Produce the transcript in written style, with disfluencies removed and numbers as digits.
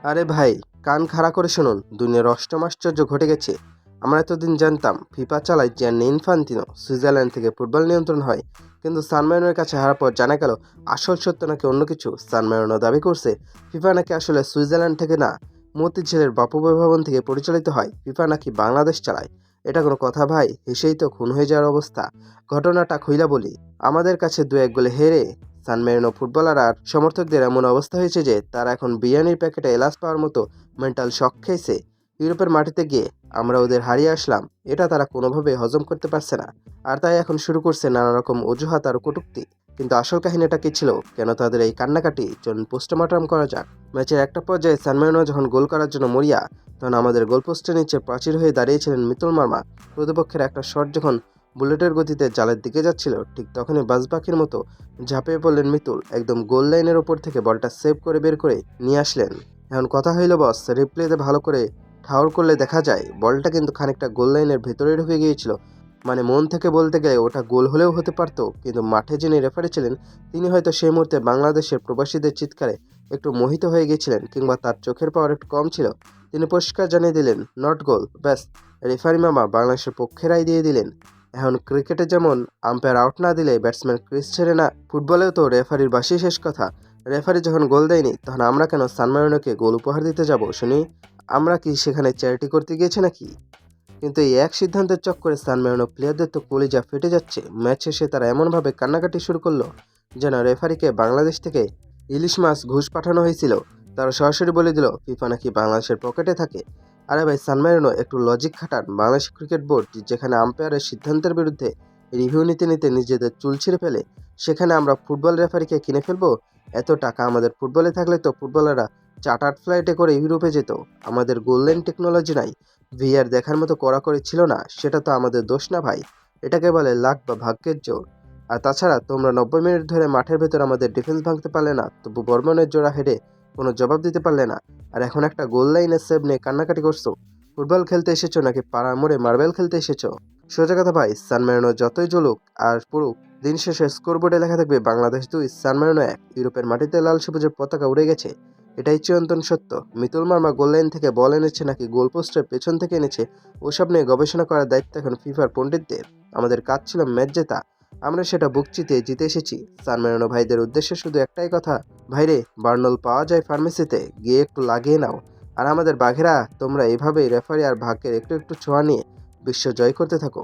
আরে ভাই, কান খাড়া করে শুনুন, দুনিয়ার অষ্টম আশ্চর্য ঘটে গেছে। আমরা এতদিন জানতাম ফিফা চালায় জিয়ান্নি ইনফান্তিনো, সুইজারল্যান্ড থেকে ফুটবল নিয়ন্ত্রণ হয়। কিন্তু সান মারিনোর কাছে হারার পর জানা গেল আসল সত্য নাকি অন্য কিছু। সান মারিনো দাবি করছে ফিফা নাকি আসলে সুইজারল্যান্ড থেকে না, মতিঝিলের বাপুবাই ভবন থেকে পরিচালিত হয়। ফিফা নাকি বাংলাদেশ চালায়। এটা কোনো কথা ভাই? হেসেই তো খুন হয়ে যাওয়ার অবস্থা। ঘটনাটা খুইলা বলি, আমাদের কাছে 2-1 গোলে হেরে সান মেরিনো ফুটবলার আর সমর্থকদের এমন অবস্থা হয়েছে যে তারা এখন বিরিয়ানির প্যাকেটে এলাচ পাওয়ার মতো মেন্টাল শক খেয়েছে। ইউরোপের মাটিতে গিয়ে আমরা ওদের হারিয়ে আসলাম, এটা তারা কোনোভাবে হজম করতে পারছে না। আর তাই এখন শুরু করছে নানা রকম অজুহাত আর কটূক্তি। কিন্তু আসল কাহিনীটা কি ছিল, কেন তাদের এই কান্নাকাটি? চলুন পোস্টমর্টম করা যাক। ম্যাচের একটা পর্যায়ে সান মেরিনো যখন গোল করার জন্য মরিয়া, তখন আমাদের গোলপোস্টের নিচে প্রাচীর হয়ে দাঁড়িয়েছিলেন মিতুল মার্মা। প্রতিপক্ষের একটা শট যখন বুলেটের গতিতে জালের দিকে যাচ্ছিল, ঠিক তখনই বাজপাখির মতো ঝাঁপিয়ে পড়লেন মিতুল। একদম গোল লাইনের ওপর থেকে বলটা সেভ করে বের করে নিয়ে আসলেন। এখন কথা হইল বস, রিপ্লেতে ভালো করে ঠাউর করলে দেখা যায় বলটা কিন্তু খানিকটা গোল লাইনের ভেতরে ঢুকে গিয়েছিল। মানে মন থেকে বলতে গেলে ওটা গোল হলেও হতে পারতো, কিন্তু মাঠে যিনি রেফারি ছিলেন তিনি হয়তো সেই মুহূর্তে বাংলাদেশের প্রবাসীদের চিৎকারে একটু মোহিত হয়ে গিয়েছিলেন, কিংবা তার চোখের পাওয়ার একটু কম ছিল। তিনি পরিষ্কার জানিয়ে দিলেন নট গোল, ব্যাস। রেফারি মামা বাংলাদেশের পক্ষে রায় দিয়ে দিলেন। এখন ক্রিকেটে যেমন আম্পায়ার আউট না দিলে ব্যাটসম্যান ক্রিজ ছেড়ে না, ফুটবলেও তো রেফারির বাসি শেষ কথা। রেফারি যখন গোল দেয়নি, তখন আমরা কেন সান মারিনোকে গোল উপহার দিতে যাব শুনি? আমরা কি সেখানে চ্যারিটি করতে গিয়েছি নাকি? কিন্তু এই এক সিদ্ধান্তের চক্করে সান মারিনো প্লেয়ারদের তো কলিজা ফেটে যাচ্ছে। ম্যাচ শেষে তারা এমনভাবে কান্নাকাটি শুরু করলো যেন রেফারিকে বাংলাদেশ থেকে ইলিশ মাছ ঘুষ পাঠানো হয়েছিল। তারা সরাসরি বলে দিল ফিফা নাকি বাংলাদেশের পকেটে থাকে। আরে ভাই, সান মারিনো একটু লজিক খাটান। বাংলাদেশ ক্রিকেট বোর্ড যেখানে আম্পায়ারের সিদ্ধান্তের বিরুদ্ধে রিভিউ নিতে নিতে নিজেদের চুল ছিঁড়ে ফেলে, সেখানে আমরা ফুটবল রেফারিকে কিনে ফেলবো? এত টাকা আমাদের ফুটবলে থাকলে তো ফুটবলাররা চার্টার্ড ফ্লাইটে করে ইউরোপে যেত। আমাদের গোল্ডেন টেকনোলজি নাই, ভিআর দেখার মতো কড়াকড়ি ছিল না, সেটা তো আমাদের দোষ না ভাই। এটাকে বলে লাক বা ভাগ্যের জোর। আর তাছাড়া তোমরা 90 মিনিট ধরে মাঠের ভেতর আমাদের ডিফেন্স ভাঙতে পারলে না, তবু বর্মনের জোড়া হেডে কোনো জবাব দিতে পারলে না। আর এখন একটা গোল লাইনের সেভ নিয়ে কান্নাকাটি করছো। ফুটবল খেলতে এসেছো নাকি পাড়ার মোড়ে মার্বেল খেলতে এসেছো? সোজা কথা ভাই, সান মারিনো যতই জ্বলুক আর পড়ুক, দিন শেষে স্কোরবোর্ডে লেখা থাকবে বাংলাদেশ 2 সান মারিনো 1। ইউরোপের মাটিতে লাল সবুজের পতাকা উড়ে গেছে, এটাই চিরন্তন সত্য। মিতুল মার্মা গোল লাইন থেকে বল এনেছে নাকি গোল পোস্টের পেছন থেকে এনেছে, ওসব নিয়ে গবেষণা করার দায়িত্ব এখন ফিফার পণ্ডিতদের। আমাদের কাজ ছিল ম্যাচ জেতা, আমরা সেটা বুক চিতিয়ে জিতে এসেছি। সান মারিনো ভাইদের উদ্দেশ্যে শুধু একটাই কথা, ভাইরে বার্নল পাওয়া যায় ফার্মেসিতে, গিয়ে একটু লাগিয়ে নাও। আর আমাদের বাঘেরা, তোমরা এভাবেই রেফারি আর ভাগ্যের একটু একটু ছোঁয়া নিয়ে বিশ্ব জয় করতে থাকো।